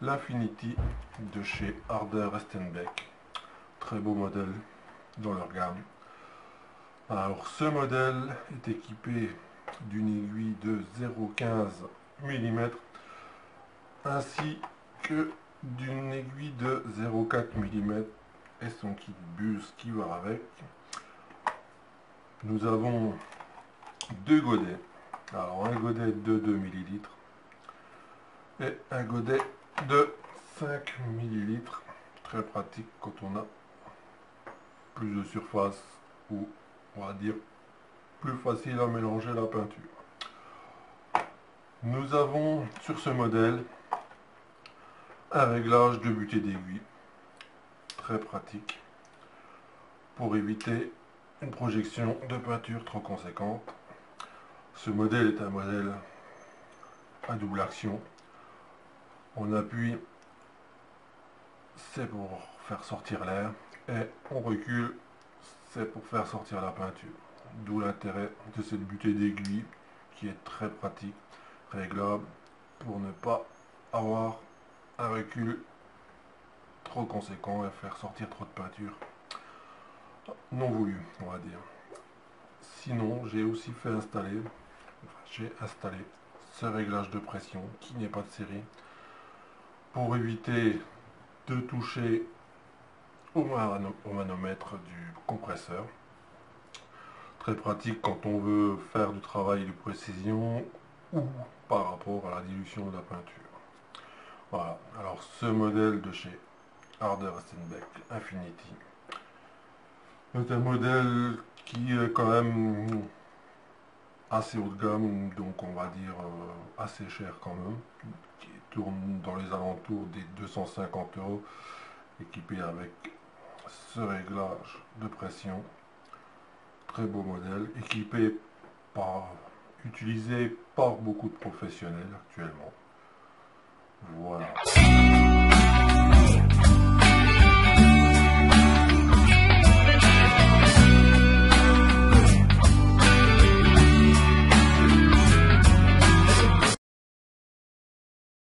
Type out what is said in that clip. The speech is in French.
l'Infinity de chez Harder Beck. Très beau modèle dans leur gamme. Alors ce modèle est équipé d'une aiguille de 0,15 mm ainsi que d'une aiguille de 0,4 mm et son kit buse qui va avec. Nous avons deux godets. Alors un godet de 2 ml et un godet de 5 ml. Très pratique quand on a plus de surface ou on va dire plus facile à mélanger la peinture. Nous avons sur ce modèle un réglage de butée d'aiguille, très pratique pour éviter une projection de peinture trop conséquente. Ce modèle est un modèle à double action. On appuie, c'est pour faire sortir l'air, et on recule, c'est pour faire sortir la peinture. D'où l'intérêt de cette butée d'aiguille qui est très pratique, réglable, pour ne pas avoir un recul trop conséquent et faire sortir trop de peinture non voulu, on va dire. Sinon, j'ai aussi installé ce réglage de pression qui n'est pas de série pour éviter de toucher au manomètre du compresseur. Très pratique quand on veut faire du travail de précision ou par rapport à la dilution de la peinture. Voilà, alors ce modèle de chez Harder Beck Infinity est un modèle qui est quand même assez haut de gamme, donc on va dire assez cher quand même, qui tourne dans les alentours des 250 €, équipé avec ce réglage de pression. Très beau modèle, utilisé par beaucoup de professionnels actuellement. Voilà.